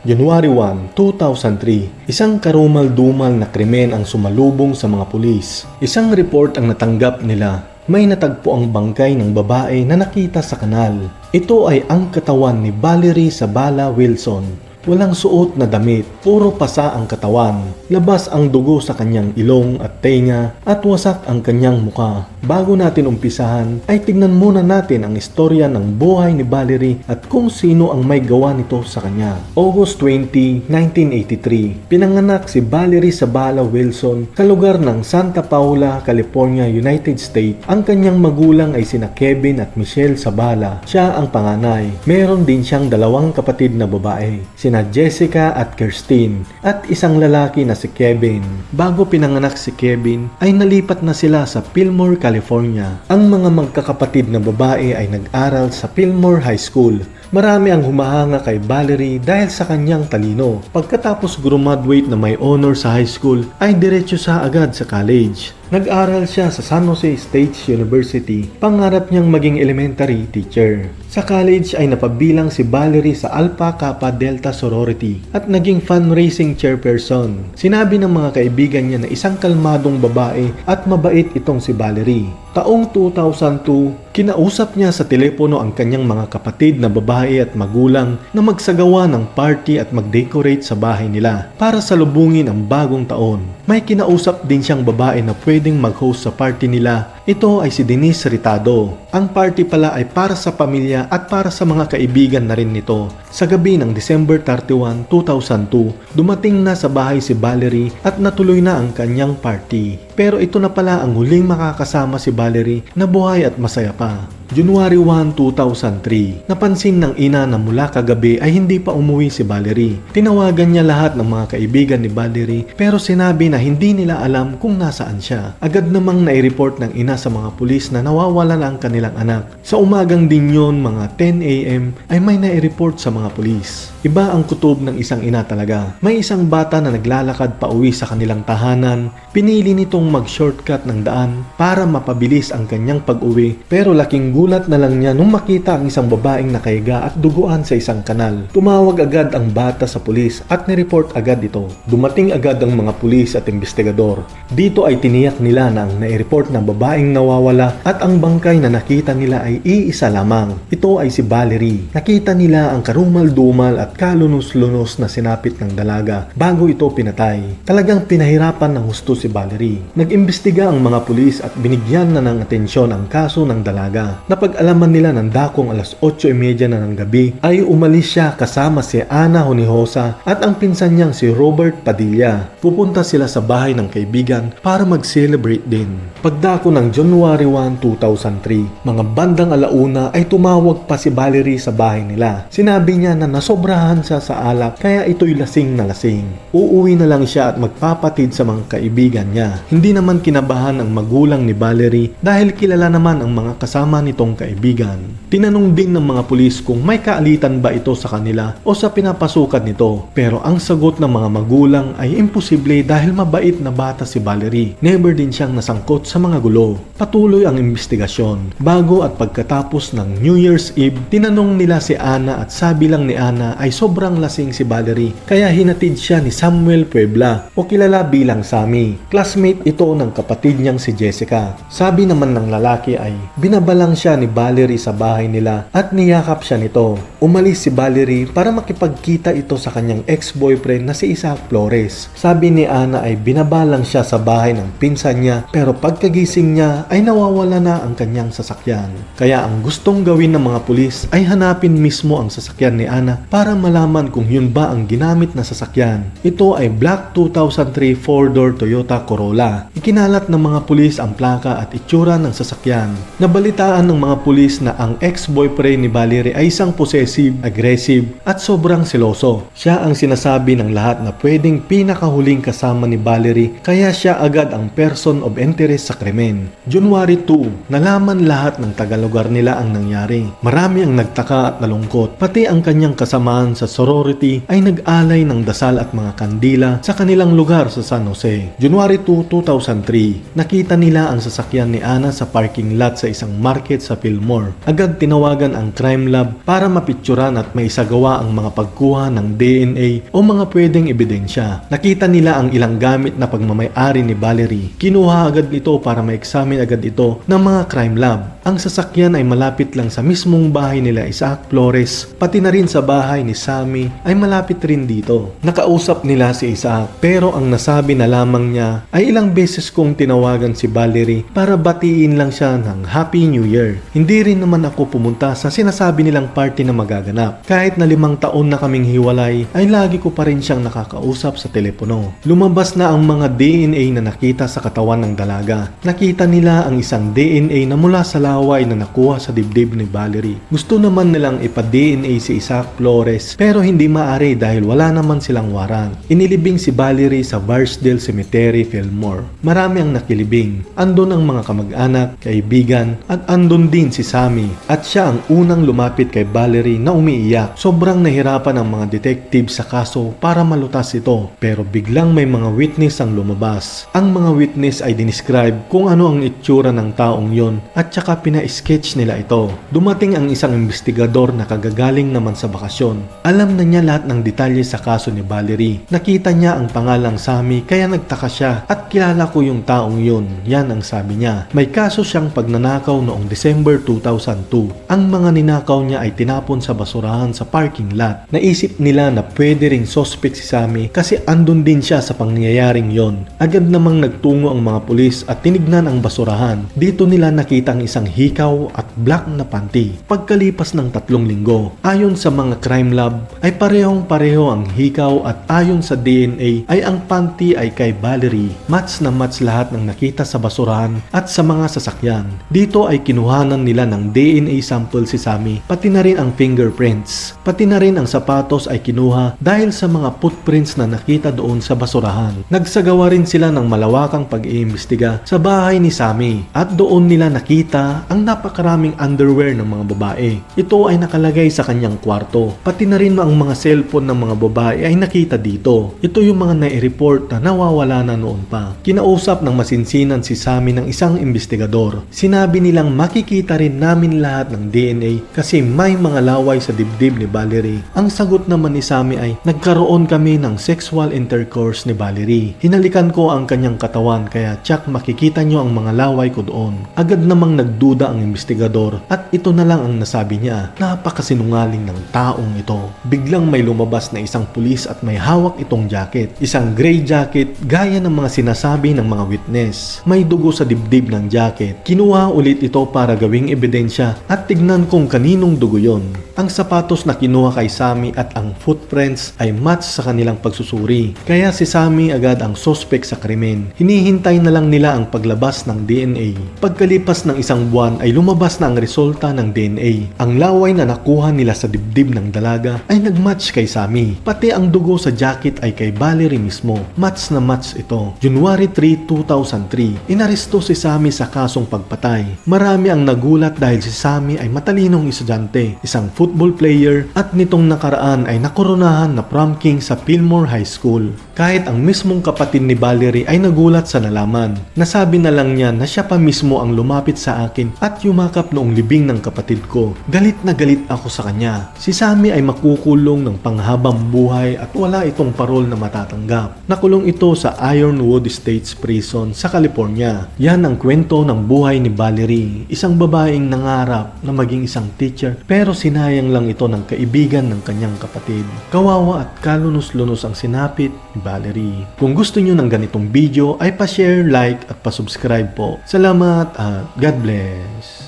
January 1, 2003, isang karumal-dumal na krimen ang sumalubong sa mga pulis. Isang report ang natanggap nila. May natagpo ang bangkay ng babae na nakita sa kanal. Ito ay ang katawan ni Valerie Zabala Wilson. Walang suot na damit, puro pasa ang katawan. Labas ang dugo sa kanyang ilong at tenga at wasak ang kanyang muka. Bago natin umpisahan, ay tignan muna natin ang istorya ng buhay ni Valerie at kung sino ang may gawa nito sa kanya. August 20, 1983, pinanganak si Valerie Zabala Wilson sa lugar ng Santa Paula, California, United States. Ang kanyang magulang ay sina Kevin at Michelle Zabala. Siya ang panganay. Meron din siyang dalawang kapatid na babae, sina Jessica at Kirstine, at isang lalaki na si Kevin. Bago pinanganak si Kevin, ay nalipat na sila sa Fillmore, California. Ang mga magkakapatid na babae ay nag-aral sa Fillmore High School. Marami ang humahanga kay Valerie dahil sa kanyang talino. Pagkatapos graduate na may honor sa high school, ay diretso siya agad sa college. Nag-aral siya sa San Jose State University. Pangarap niyang maging elementary teacher. Sa college ay napabilang si Valerie sa Alpha Kappa Delta sorority at naging fundraising chairperson. Sinabi ng mga kaibigan niya na isang kalmadong babae at mabait itong si Valerie. Taong 2002, kinausap niya sa telepono ang kanyang mga kapatid na babae at magulang na magsagawa ng party at mag-decorate sa bahay nila para salubungin ang bagong taon. May kinausap din siyang babae na pwedeng mag-host sa party nila. Ito ay si Denise Ritado. Ang party pala ay para sa pamilya at para sa mga kaibigan na rin nito. Sa gabi ng December 31, 2002, dumating na sa bahay si Valerie at natuloy na ang kanyang party. Pero ito na pala ang huling makakasama si Valerie na buhay at masaya pa. January 1, 2003, napansin ng ina na mula kagabi ay hindi pa umuwi si Valerie. Tinawagan niya lahat ng mga kaibigan ni Valerie pero sinabi na hindi nila alam kung nasaan siya. Agad namang nai-report ng ina sa mga pulis na nawawala na ang kanilang anak. Sa umagang din yun, mga 10 a.m. ay may nai-report sa mga pulis. Iba ang kutob ng isang ina talaga. May isang bata na naglalakad pa uwi sa kanilang tahanan. Pinili nitong mag-shortcut ng daan para mapabilis ang kanyang pag-uwi pero laking gulat na lang niya nung makita ang isang babaeng nakahiga at duguan sa isang kanal. Tumawag agad ang bata sa pulis at nireport agad ito. Dumating agad ang mga pulis at investigador. Dito ay tiniyak nila na ang nai-report na babaeng nawawala at ang bangkay na nakita nila ay iisa lamang. Ito ay si Valerie. Nakita nila ang karumal-dumal at kalunos-lunos na sinapit ng dalaga bago ito pinatay. Talagang pinahirapan ng husto si Valerie. Nag-imbestiga ang mga pulis at binigyan na ng atensyon ang kaso ng dalaga. Napag-alaman nila ng dakong alas 8:30 na ng gabi ay umalis siya kasama si Ana Honijosa at ang pinsan niyang si Robert Padilla. Pupunta sila sa bahay ng kaibigan para mag-celebrate din. Pagdako ng January 1, 2003, mga bandang alauna ay tumawag pa si Valerie sa bahay nila. Sinabi niya na nasobrahan siya sa alak kaya ito'y lasing na lasing. Uuwi na lang siya at magpapatid sa mga kaibigan niya. Hindi naman kinabahan ang magulang ni Valerie dahil kilala naman ang mga kasama nitong kaibigan. Tinanong din ng mga pulis kung may kaalitan ba ito sa kanila o sa pinapasukan nito. Pero ang sagot ng mga magulang ay imposible dahil mabait na bata si Valerie. Never din siyang nasangkot sa mga gulo. Patuloy ang investigasyon. Bago at pagkatapos ng New Year's Eve, tinanong nila si Ana at sabi lang ni Ana ay sobrang lasing si Valerie kaya hinatid siya ni Samuel Puebla o kilala bilang Sammy. Classmate ito ng kapatid niyang si Jessica. Sabi naman ng lalaki ay binabalang siya ni Valerie sa bahay nila at niyakap siya nito. Umalis si Valerie para makipagkita ito sa kanyang ex-boyfriend na si Isaac Flores. Sabi ni Ana ay binabalang siya sa bahay ng pinsan niya pero pagkagising niya ay nawawala na ang kanyang sasakyan. Kaya ang gustong gawin ng mga pulis ay hanapin mismo ang sasakyan ni Ana para malaman kung yun ba ang ginamit na sasakyan. Ito ay black 2003 4-door Toyota Corolla. Ikinalat ng mga pulis ang plaka at itsura ng sasakyan. Nabalitaan ng mga pulis na ang ex-boyfriend ni Valerie ay isang possessive, aggressive at sobrang seloso. Siya ang sinasabi ng lahat na pwedeng pinakahuling kasama ni Valerie kaya siya agad ang person of interest sa krimen. January 2, nalaman lahat ng taga-lugar nila ang nangyari. Marami ang nagtaka at nalungkot. Pati ang kanyang kasamaan sa sorority ay nag-alay ng dasal at mga kandila sa kanilang lugar sa San Jose. January 2, 2003, nakita nila ang sasakyan ni Ana sa parking lot sa isang market sa Fillmore. Agad tinawagan ang crime lab para mapicturan at maisagawa ang mga pagkuha ng DNA o mga pwedeng ebidensya. Nakita nila ang ilang gamit na pagmamay-ari ni Valerie. Kinuha agad ito para ma-examine agad ito ng mga crime lab. Ang sasakyan ay malapit lang sa mismong bahay nila Isaac Flores, pati na rin sa bahay ni Sammy ay malapit rin dito. Nakausap nila si Isaac pero ang nasabi na lamang niya ay ilang beses kong tinawagan si Valerie para batiin lang siya ng Happy New Year. Hindi rin naman ako pumunta sa sinasabi nilang party na magaganap. Kahit na 5 taon na kaming hiwalay ay lagi ko pa rin siyang nakakausap sa telepono. Lumabas na ang mga DNA na nakita sa katawan ng dalaga. Nakita nila ang isang DNA na mula sa laway na nakuha sa dibdib ni Valerie. Gusto naman nilang ipa-DNA si Isaac Flores pero hindi maaari dahil wala naman silang warrant. Inilibing si Valerie sa Barsdale Cemetery, Fillmore. Marami ang nakilibing. Andun ang mga kamag-anak, kaibigan at andun din si Sammy at siya ang unang lumapit kay Valerie na umiiyak. Sobrang nahirapan ang mga detective sa kaso para malutas ito pero biglang may mga witness ang lumabas. Ang mga witness ay dinescribe kung ano ang itsura ng taong yon at saka pina-sketch nila ito. Dumating ang isang investigador na kagagaling naman sa bakasyon. Alam na niya lahat ng detalye sa kaso ni Valerie. Nakita niya ang pangalang Sammy kaya nagtaka siya at kilala ko yung taong yun. Yan ang sabi niya. May kaso siyang pagnanakaw noong December 2002. Ang mga ninakaw niya ay tinapon sa basurahan sa parking lot. Naisip nila na pwede ring suspect si Sammy kasi andun din siya sa pangyayaring yon. Agad namang nagtungo ang mga pulis at tinignan ang basurahan. Dito nila nakita ang isang hikaw at black na panty. Pagkalipas ng 3 linggo, ayon sa mga crime lab ay parehong-pareho ang hikaw at ayon sa DNA ay ang panty ay kay Valerie. Match na match lahat ng nakita sa basurahan at sa mga sasakyan. Dito ay kinuhanan nila ng DNA sample si Sammy, pati na rin ang fingerprints. Pati na rin ang sapatos ay kinuha dahil sa mga footprints na nakita doon sa basurahan. Nagsagawa rin sila ng malawakang pag-iimbestiga sa bahay ni Sammy at doon nila nakita ang napakaraming underwear ng mga babae. Ito ay nakalagay sa kanyang kwarto. Pati na rin ang mga cellphone ng mga babae ay nakita dito. Ito yung mga nai-report na nawawala na noon pa. Kinausap ng masinsinan si Sammy ng isang investigador. Sinabi nilang makikita rin namin lahat ng DNA kasi may mga laway sa dibdib ni Valerie. Ang sagot naman ni Sammy ay nagkaroon kami ng sexual intercourse ni Valerie. Hinalikan ko ang kanyang katawan kaya tsak makikita nyo ang mga laway ko doon. Agad namang nagduda ang investigador at ito na lang ang nasabi niya. Napakasinungaling ng taong ito. Biglang may lumabas na isang pulis at may hawak itong jacket. Isang gray jacket gaya ng mga sinasabi ng mga witness. May dugo sa dibdib ng jacket. Kinuha ulit ito para gawing ebidensya at tignan kung kaninong dugo yon. Ang sapatos na kinuha kay Sammy at ang footprints ay match sa kanilang pagsusuri. Kaya si Sammy agad ang suspect sa krimen. Hinihintay na lang nila ang paglabas ng DNA. Pagkalipas ng 1 buwan ay lumabas na ang resulta ng DNA. Ang laway na nakuha nila sa dibdib ng dalaga ay nagmatch kay Sammy. Pati ang dugo sa jacket ay kay Valerie mismo. Match na match ito. January 3, 2003, inaresto si Sammy sa kasong pagpatay. Marami ang nagulat dahil si Sammy ay matalinong estudyante, isang football player at nitong nakaraan ay nakoronahan na prom king sa Fillmore High School. Kahit ang mismong kapatid ni Valerie ay nagulat sa nalaman. Nasabi na lang niya na siya pa mismo ang lumapit sa akin at yumakap noong libing ng kapatid ko. Galit na galit ako sa kanya. Si Sammy ay makukulong ng panghabang buhay at wala itong parol na matatanggap. Nakulong ito sa Ironwood State Prison sa California. Yan ang kwento ng buhay ni Valerie, isang babaeng nangarap na maging isang teacher pero sinayang lang ito ng kaibigan ng kanyang kapatid. Kawawa at kalunos-lunos ang sinapit ni Valerie. Kung gusto nyo ng ganitong video ay pa-share, like at pa-subscribe po. Salamat at God bless!